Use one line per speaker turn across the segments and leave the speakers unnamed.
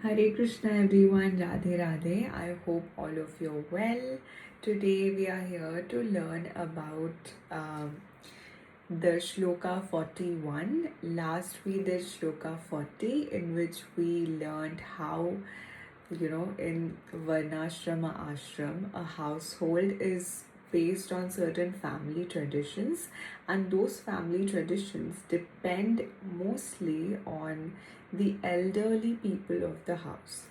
Hare Krishna everyone, Radhe Radhe. I hope all of you are well. Today we are here to learn about the Shloka 41. Last we did Shloka 40, in which we learned how, in varna-shrama ashram, a household is based on certain family traditions, and those family traditions depend mostly on the elderly people of the house.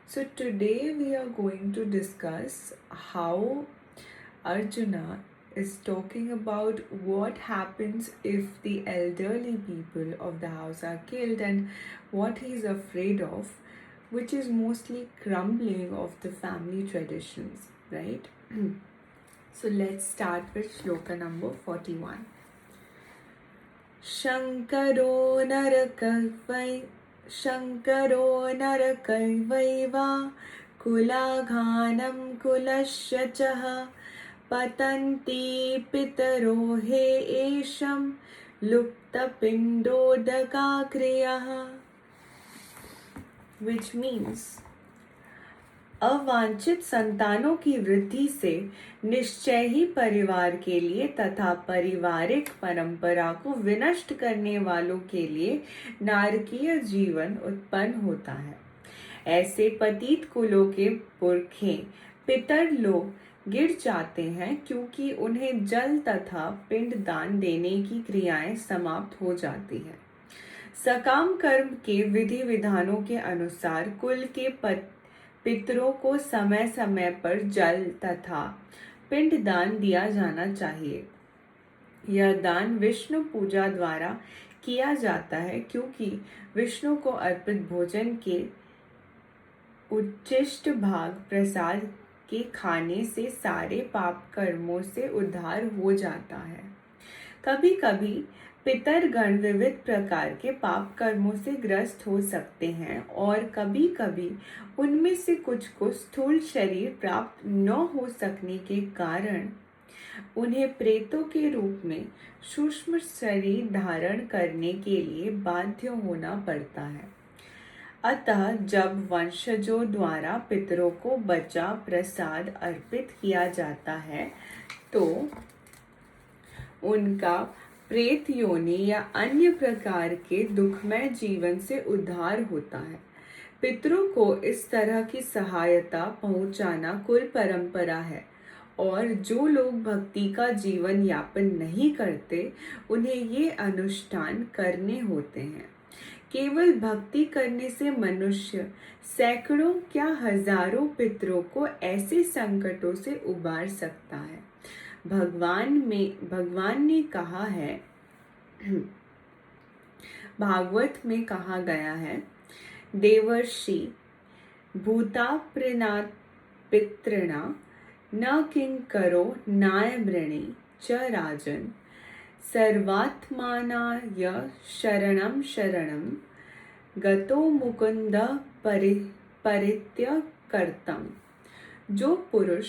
So today we are going to discuss how Arjuna is talking about what happens if the elderly people of the house are killed and what he is afraid of, which is mostly crumbling of the family traditions, right? So let's start with shloka number 41. Shankaro narakaiva kulaghanam kulasya chaha patanti pitaro he esham lupta pindodaka kriyaha, which means अवांछित संतानों की वृद्धि से निश्चय ही परिवार के लिए तथा पारिवारिक परंपरा को विनष्ट करने वालों के लिए नारकीय जीवन उत्पन्न होता है। ऐसे पतित कुलों के पुरखे पितर लोग गिर जाते हैं क्योंकि उन्हें जल तथा पिंड दान देने की क्रियाएं समाप्त हो जाती है। सकाम कर्म के विधि विधानों के अनुसार कुल के पितरों को समय समय पर जल तथा पिंड दान दिया जाना चाहिए। यह दान विष्णु पूजा द्वारा किया जाता है क्योंकि विष्णु को अर्पित भोजन के उच्चिष्ट भाग प्रसाद के खाने से सारे पाप कर्मों से उद्धार हो जाता है। कभी कभी पितरगण विविध प्रकार के पाप कर्मों से ग्रस्त हो सकते हैं और कभी कभी उनमें से कुछ को स्थूल शरीर प्राप्त न हो सकने के कारण उन्हें प्रेतों के रूप में सूक्ष्म शरीर धारण करने के लिए बाध्य होना पड़ता है। अतः जब वंशजों द्वारा पितरों को बचा प्रसाद अर्पित किया जाता है तो उनका प्रेत योनि या अन्य प्रकार के दुखमय जीवन से उद्धार होता है। पितरों को इस तरह की सहायता पहुंचाना कुल परंपरा है और जो लोग भक्ति का जीवन यापन नहीं करते उन्हें ये अनुष्ठान करने होते हैं। केवल भक्ति करने से मनुष्य सैकड़ों क्या हजारों पितरों को ऐसे संकटों से उबार सकता है। भगवान ने कहा है, भागवत में कहा गया है, देवर्षि भूता प्रीणात पितृणा न किंकरो नायमृणी च राजन सर्वात्मानाय शरणं शरणं गतो मुकुंद परित्यक्तम्। जो पुरुष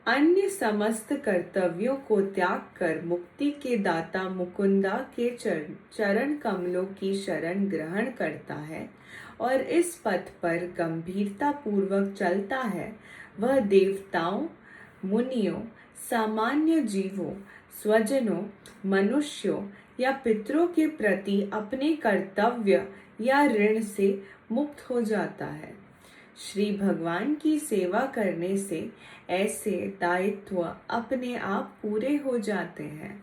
अन्य समस्त कर्तव्यों को त्याग कर मुक्ति के दाता मुकुंदा के चरण कमलों की शरण ग्रहण करता है और इस पथ पर गंभीरता पूर्वक चलता है, वह देवताओं, मुनियों, सामान्य जीवों, स्वजनों, मनुष्यों या पितरों के प्रति अपने कर्तव्य या ऋण से मुक्त हो जाता है। श्री भगवान की सेवा करने से ऐसे दायित्व अपने आप पूरे हो जाते हैं।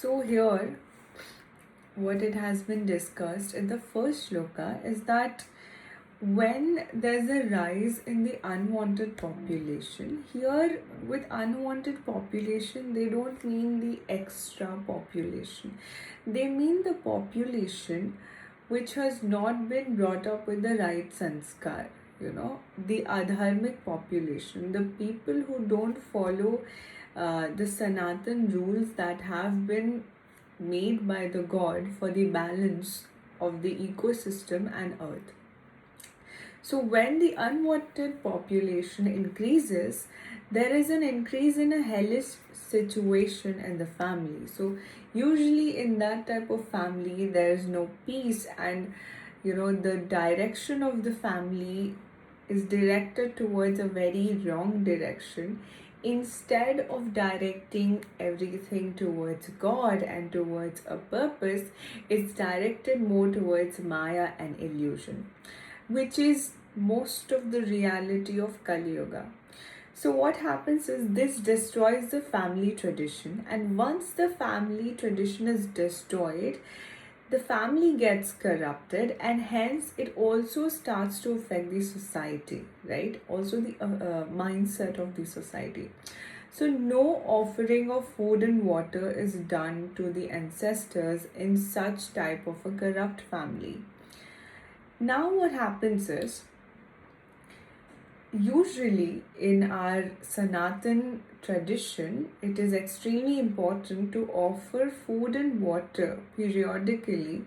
So here what it has been discussed in the first shloka is that when there's a rise in the unwanted population, here with unwanted population they don't mean the extra population, they mean the population which has not been brought up with the right sanskar, the adharmic population, the people who don't follow the Sanatan rules that have been made by the God for the balance of the ecosystem and earth. So when the unwanted population increases, there is an increase in a hellish situation in the family. So usually in that type of family there is no peace, and the direction of the family is directed towards a very wrong direction. Instead of directing everything towards God and towards a purpose, it's directed more towards Maya and illusion, which is most of the reality of Kali Yuga. So what happens is this destroys the family tradition, and once the family tradition is destroyed, the family gets corrupted, and hence it also starts to affect the society, right? Also the mindset of the society. So no offering of food and water is done to the ancestors in such type of a corrupt family. Now what happens is, usually in our Sanatan tradition, it is extremely important to offer food and water periodically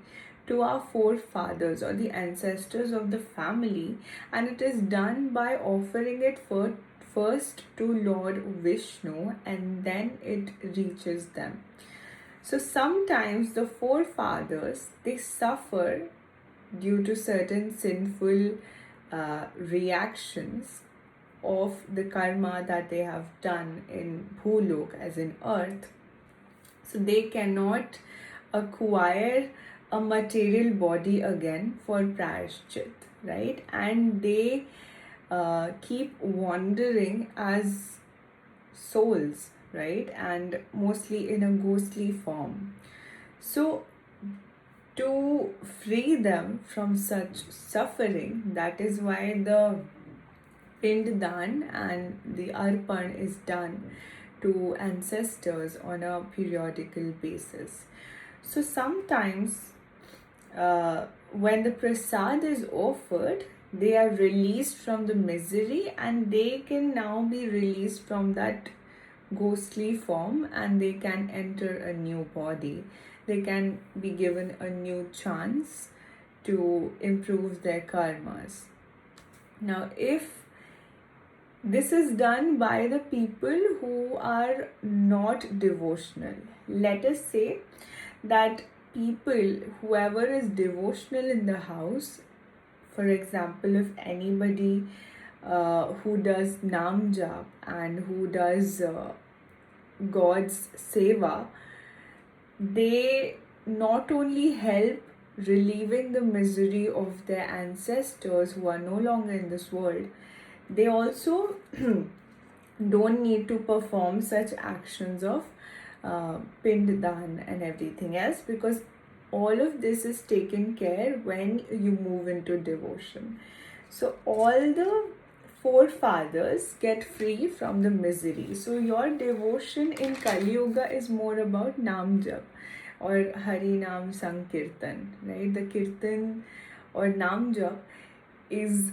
to our forefathers or the ancestors of the family, and it is done by offering it first to Lord Vishnu, and then it reaches them. So sometimes the forefathers, they suffer due to certain sinful reactions of the karma that they have done in Bhulok, as in earth. So they cannot acquire a material body again for prayashchit, right? And they keep wandering as souls, right? And mostly in a ghostly form. So to free them from such suffering, that is why the Pinddan and the Arpan is done to ancestors on a periodical basis. So sometimes when the prasad is offered, they are released from the misery, and they can now be released from that ghostly form, and they can enter a new body. They can be given a new chance to improve their karmas. Now, if this is done by the people who are not devotional, let us say that people, whoever is devotional in the house, for example, if anybody who does nam jap and who does God's seva, they not only help relieving the misery of their ancestors who are no longer in this world, they also don't need to perform such actions of pinddan and everything else, because all of this is taken care when you move into devotion. So all the forefathers get free from the misery. So your devotion in Kali Yuga is more about Nam Jap or Hari Nam Sankirtan, right? The Kirtan or Nam Jap is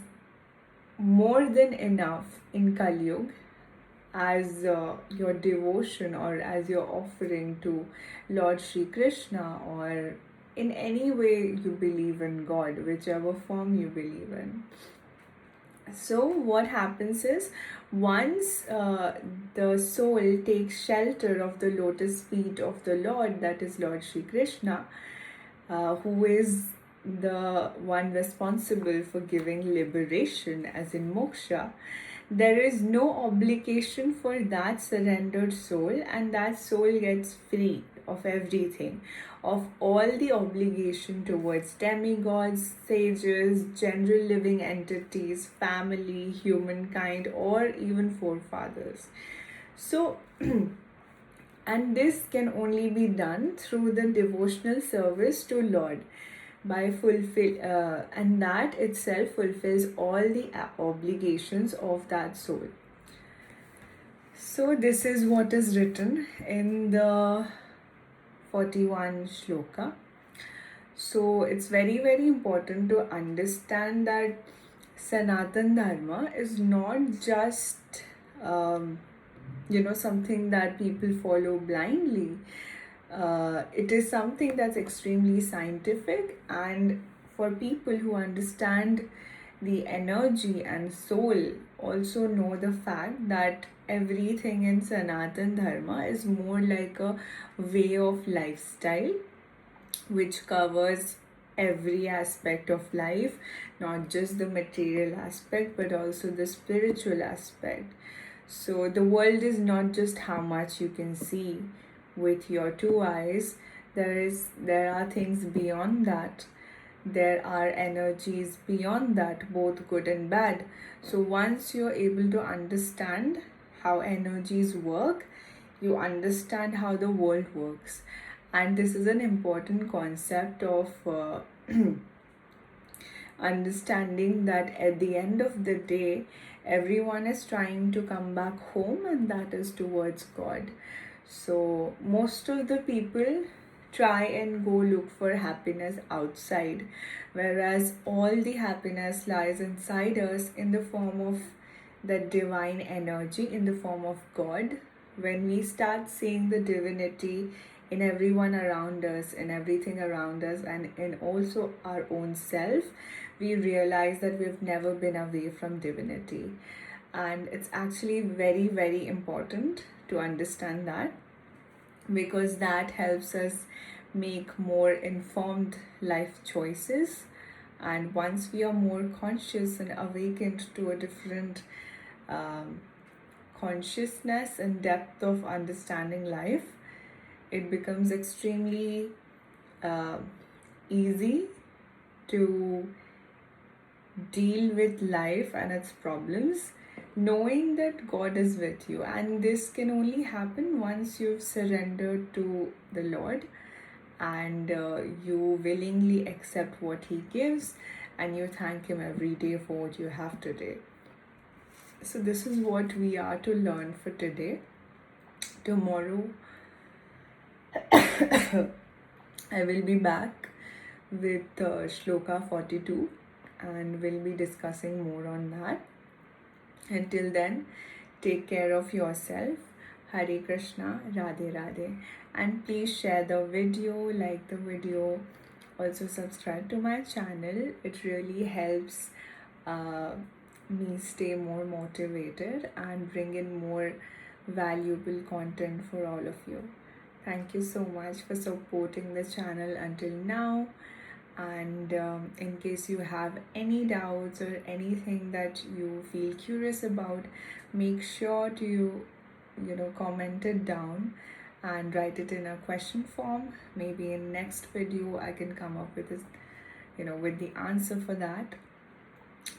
more than enough in Kali Yuga as your devotion or as your offering to Lord Shri Krishna, or in any way you believe in God, whichever form you believe in. So what happens is, once the soul takes shelter of the lotus feet of the Lord, that is Lord Shri Krishna, who is the one responsible for giving liberation, as in moksha, there is no obligation for that surrendered soul, and that soul gets free of everything, of all the obligation towards demigods, sages, general living entities, family, humankind, or even forefathers. So and this can only be done through the devotional service to Lord, by and that itself fulfills all the obligations of that soul. So this is what is written in the 41 Shloka. So it's very, very important to understand that Sanatan Dharma is not just something that people follow blindly. It is something that's extremely scientific, and for people who understand the energy and soul also know the fact that everything in Sanatan Dharma is more like a way of lifestyle which covers every aspect of life, not just the material aspect but also the spiritual aspect. So the world is not just how much you can see with your two eyes. There are things beyond that. There are energies beyond that, both good and bad. So once you're able to understand how energies work, you understand how the world works. And this is an important concept of understanding that at the end of the day, everyone is trying to come back home, and that is towards God. So most of the people try and go look for happiness outside, whereas all the happiness lies inside us in the form of that divine energy, in the form of God. When we start seeing the divinity in everyone around us, in everything around us, and in also our own self, we realize that we've never been away from divinity. And it's actually very, very important to understand that, because that helps us make more informed life choices. And once we are more conscious and awakened to a different consciousness and depth of understanding life, it becomes extremely easy to deal with life and its problems, knowing that God is with you. And this can only happen once you've surrendered to the Lord and you willingly accept what He gives and you thank Him every day for what you have today. So this is what we are to learn for today. Tomorrow I will be back with Shloka 42 and we'll be discussing more on that. Until then, take care of yourself. Hare Krishna, Radhe Radhe. And please share the video, like the video, also subscribe to my channel. It really helps me stay more motivated and bring in more valuable content for all of you. Thank you so much for supporting the channel until now. And in case you have any doubts or anything that you feel curious about, make sure to comment it down and write it in a question form. Maybe in next video I can come up with this, with the answer for that.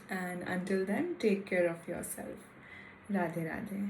And until then, take care of yourself. Radhe Radhe.